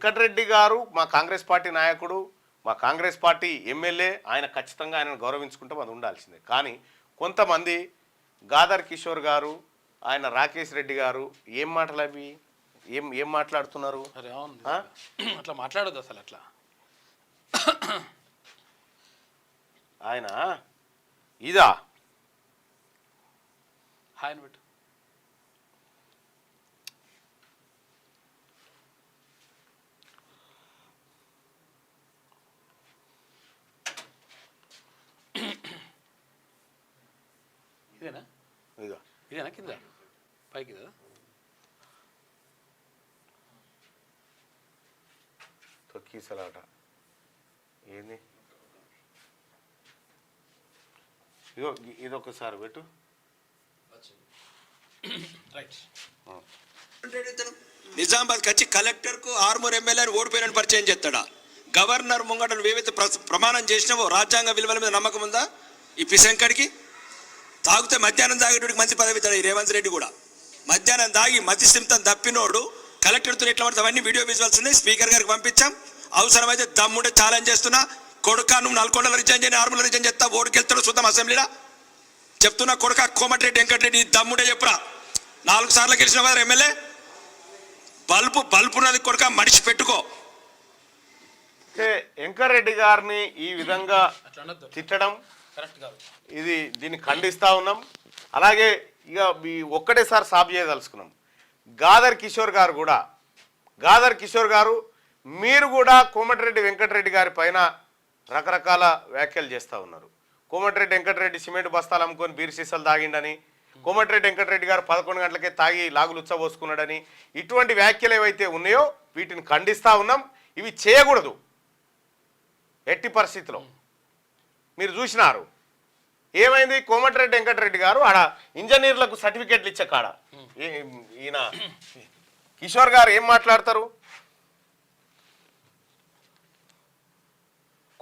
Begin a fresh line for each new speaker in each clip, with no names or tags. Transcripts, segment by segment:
వెంకటరెడ్డి గారు మా కాంగ్రెస్ పార్టీ నాయకుడు, మా కాంగ్రెస్ పార్టీ ఎమ్మెల్యే, ఆయన ఖచ్చితంగా ఆయనను గౌరవించుకుంటాం, అది ఉండాల్సిందే. కానీ కొంతమంది గాదర్ కిషోర్ గారు, ఆయన రాకేష్ రెడ్డి గారు ఏం మాటలు అవి, ఏం మాట్లాడుతున్నారు?
అట్లా మాట్లాడదు అసలు. అట్లా
ఆయన ఇదా
ఆయన పెట్టు ఇదేనా? ఇదేనా కింద పైకి కదా?
తొక్కీసలాట ఏంది? ఇదో ఇదొకసారి పెట్టు.
నిజామాబాద్ వచ్చి కలెక్టర్ కు ఆర్మూర్ ఎమ్మెల్యేని ఓడిపోయినని పరిచయం చేస్తాడా? గవర్నర్ ముంగట ఏవైతే ప్రమాణం చేసినావో రాజ్యాంగ విలువల మీద నమ్మకం ఉందా ఈ పిశంకడికి? తాగితే మధ్యాహ్నం తాగేటోడికి మంచి పదవి ఇస్తాడు ఈ రేవంత్ రెడ్డి కూడా. మధ్యాహ్నం తాగి మతిస్థిమితం తప్పినోడు కలెక్టర్తో ఎట్లా పడితే అవన్నీ వీడియో విజువల్స్ ఉన్నాయి, స్పీకర్ గారికి పంపించాం. అవసరమైతే దమ్ముంటే ఛాలెంజ్ చేస్తున్నా, కొడుక నువ్వు నల్గొండలో రిజైన్ చేయని ఆర్మూర్లో రిజైన్ చేస్తా, ఓడికెళ్తాడు చూద్దాం అసెంబ్లీలో. చెప్తున్నా కొడుక కోమటిరెడ్డి వెంకటరెడ్డి దమ్ముడే చెప్పురా. 4 సార్లు గెలిచిన వారు ఎమ్మెల్యే. బల్పున్నది కొడుక మడిచి పెట్టుకో.
వెంకటరెడ్డి గారిని ఈ విధంగా తిట్టడం ఇది దీన్ని ఖండిస్తూ ఉన్నాం. అలాగే ఇక ఒక్కటేసారి సాబ్ చేయదలుచుకున్నాం. గాదర్ కిషోర్ గారు మీరు కూడా కోమటిరెడ్డి వెంకటరెడ్డి గారి పైన రకరకాల వ్యాఖ్యలు చేస్తూ ఉన్నారు. కోమటిరెడ్డి వెంకటరెడ్డి సిమెంట్ బస్తాలు అమ్ముకొని బీర్ సీసాలు తాగిండని, కోమటిరెడ్డి వెంకటరెడ్డి గారు 11 గంటలకే తాగి లాగులు ఉచ్చబోసుకున్నాడని, ఇటువంటి వ్యాఖ్యలు ఏవైతే ఉన్నాయో వీటిని ఖండిస్తూ ఉన్నాం. ఇవి చేయకూడదు ఎట్టి పరిస్థితిలో. మీరు చూసినారు ఏమైంది, కోమటిరెడ్డి వెంకటరెడ్డి గారు ఆడ ఇంజనీర్లకు సర్టిఫికెట్లు ఇచ్చే కాడ ఈయన కిషోర్ గారు ఏం మాట్లాడతారు?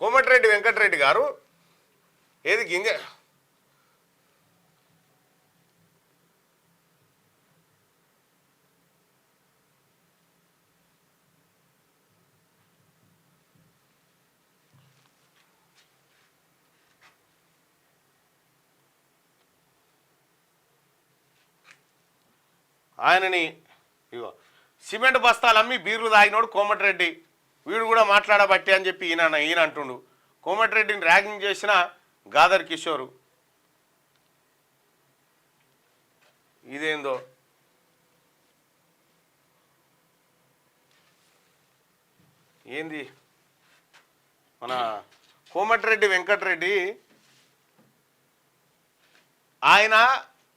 కోమటిరెడ్డి వెంకటరెడ్డి గారు ఏది గింజ ఆయనని ఇగో సిమెంట్ బస్తాలు అమ్మి బీర్లు తాగినోడు కోమటిరెడ్డి, వీడు కూడా మాట్లాడబట్టి అని చెప్పి ఈయన అంటుండు. కోమటిరెడ్డిని ర్యాగింగ్ చేసిన గాదర్ కిషోరు. ఇదేందో ఏంది మన కోమటిరెడ్డి వెంకటరెడ్డి ఆయన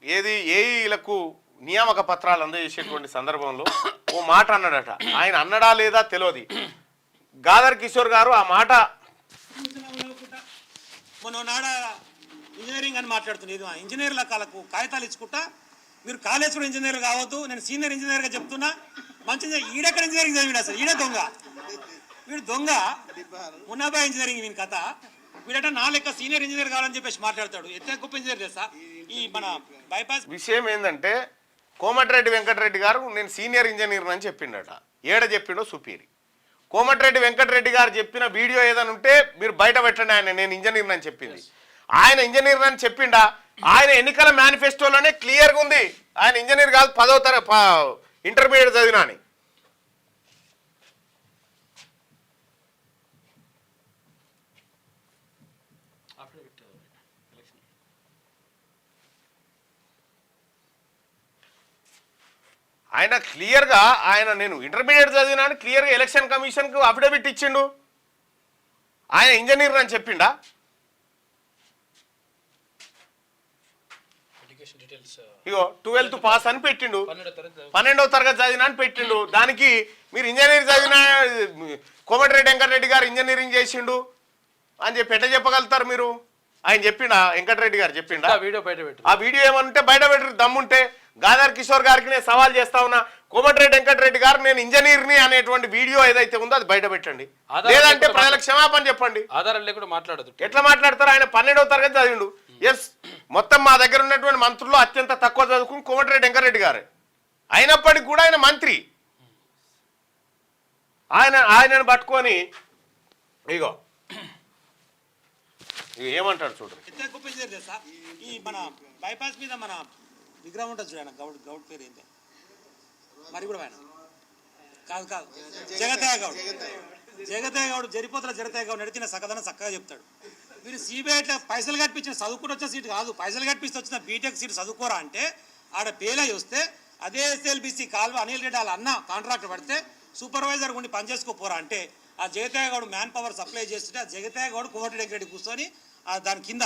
ఏది ఏఈలకు నియామక పత్రాలు అందజేసేటువంటి సందర్భంలో ఓ మాట అన్నాడట. ఆయన అన్నడా లేదా తెలియదు. గాదర్ కిషోర్ గారు ఆ మాట
మొన్న ఇంజనీరింగ్ అని మాట్లాడుతుంది. ఇంజనీర్ల కాలకు కాగితాలు ఇచ్చుకుంటా, మీరు కాలేజ్ కూడా ఇంజనీర్ కావద్దు, నేను సీనియర్ ఇంజనీర్గా చెప్తున్నా. మంచిగా ఈడెక్కడ ఇంజనీరింగ్ చదివిడు అసలు, ఈడే దొంగ, వీడు దొంగ. మున్నాబాయ్ ఇంజనీరింగ్ వీని కథ. వీడట నా లెక్క సీనియర్ ఇంజనీర్ కావాలని చెప్పేసి మాట్లాడతాడు. ఎంత గొప్ప ఇంజనీర్ చేస్తా. ఈ మన బైపాస్
విషయం ఏంటంటే కోమటిరెడ్డి వెంకటరెడ్డి గారు నేను సీనియర్ ఇంజనీర్ అని చెప్పిండట. ఏడ చెప్పిండో సుపీరి. కోమటిరెడ్డి వెంకటరెడ్డి గారు చెప్పిన వీడియో ఏదైనా ఉంటే మీరు బయట పెట్టండి. ఆయన నేను ఇంజనీర్ అని చెప్పింది, ఆయన ఇంజనీర్ అని చెప్పిండా? ఆయన ఎన్నికల మేనిఫెస్టోలోనే క్లియర్గా ఉంది ఆయన ఇంజనీర్ కాదు, 10వ తరగతి ఇంటర్మీడియట్ చదివినా అని. ఆయన క్లియర్గా నేను ఇంటర్మీడియట్ చదివినా అని క్లియర్గా ఎలక్షన్ కమిషన్కు అఫిడవిట్ ఇచ్చిండు. ఆయన ఇంజనీర్ అని చెప్పిండా? ఇగో 12th పాస్ అని పెట్టిండు, 12వ తరగతి చదివినా అని పెట్టిండు. దానికి మీరు ఇంజనీర్ చదివిన కోమటిరెడ్డి వెంకటరెడ్డి గారు ఇంజనీరింగ్ చేసిండు అని చెప్పి ఎట్లా చెప్పగలుగుతారు మీరు? ఆయన చెప్పిండా? వెంకటరెడ్డి గారు చెప్పిండా? ఆ వీడియో ఏమంటే బయట పెట్టరు దమ్ముంటే. గాదర్ కిషోర్ గారికి నేను సవాల్ చేస్తా ఉన్నా, కోమటిరెడ్డి వెంకటరెడ్డి గారు నేను ఇంజనీర్ని అనేటువంటి వీడియో ఏదైతే ఉందో అది బయట పెట్టండి, లేదంటే ప్రజలకు క్షమాపణ చెప్పండి.
ఆధారం లేకుండా మాట్లాడదు.
ఎట్లా మాట్లాడతారు? ఆయన 12వ తరగతి చదివిండు. ఎస్, మొత్తం మా దగ్గర ఉన్నటువంటి మంత్రుల్లో అత్యంత తక్కువ చదువుకుని కోమటిరెడ్డి వెంకటరెడ్డి గారు. అయినప్పటికీ కూడా ఆయన మంత్రి. ఆయనను పట్టుకొని ఇగో ఏమంటాడు చూడండి.
ఎంత గొప్ప ఇంజనీర్ తెలుసా? ఈ మన బైపాస్ మీద మన విగ్రహం ఉంటుంది చూడండి, గౌడ్ పేరు ఏంటి మరి కూడా ఆయన కాదు జగతయ్య గౌడ్ జరిపోతున్న జగతయ్య గౌడ్ నడిచిన సకదన చక్కగా చెప్తాడు. మీరు సిబిఐ పైసలు కట్టించిన చదువుకుని వచ్చిన సీటు కాదు, పైసలు కట్టిస్తే వచ్చిన బీటెక్ సీటు చదువుకోరా అంటే ఆడ పేలై వస్తే అదే ఎస్ఎల్బిసి కాల్వ అనిల్ రెడ్డి వాళ్ళ అన్న కాంట్రాక్ట్ పడితే సూపర్వైజర్ ఉండి పనిచేసుకోపోరా అంటే ఆ Jagataiah Goud man power supply చేస్తుంటే ఆ జగతయ్య గౌడ్ కోమటి రెడ్డి కూర్చొని దాని కింద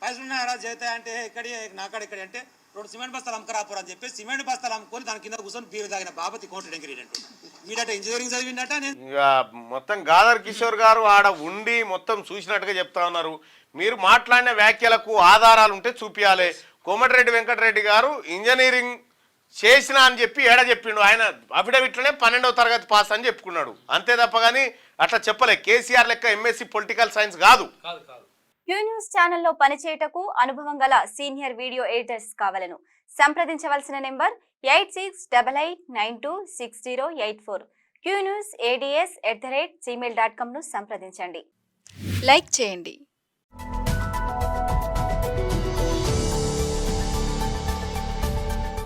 పైసలు ఉన్నాయా జగతయ్య అంటే ఇక్కడి నాకాడ ఇక్కడి అంటే 2 సిమెంట్ బస్తాలు అమ్మకరాపోరు అని చెప్పి సిమెంట్ బస్తాలు అమ్ముకొని దాని కింద కూర్చొని బీరు తాగిన బాబతి కోమటి రెడ్డి అంటూ మీడట ఇంజనీరింగ్ చదివిండట. నేను
ఇక మొత్తం గాదర్ కిషోర్ గారు ఆడ ఉండి మొత్తం చూసినట్టుగా చెప్తా ఉన్నారు. మీరు మాట్లాడిన వ్యాఖ్యలకు ఆధారాలు ఉంటే చూపించాలి. కోమటిరెడ్డి వెంకటరెడ్డి గారు ఇంజనీరింగ్ చేసిన అని చెప్పి ఏడ చెప్పిండు. ఆయన అఫిడవిట్లోనే 12వ తరగతి పాస్ అని చెప్పుకున్నాడు, అంతే తప్ప కానీ అట్లా చెప్పలే. కేసీఆర్ లెక్క ఎంఎస్సి పొలిటికల్ సైన్స్ కాదు.
క్యూ న్యూస్ ఛానల్లో పనిచేయటకు అనుభవం గల సీనియర్ వీడియో ఎడిటర్స్ కావాలను సంప్రదించవలసిన నెంబర్ 8688926084. qnewsads@gmail.com ను సంప్రదించండి.
లైక్ చేయండి.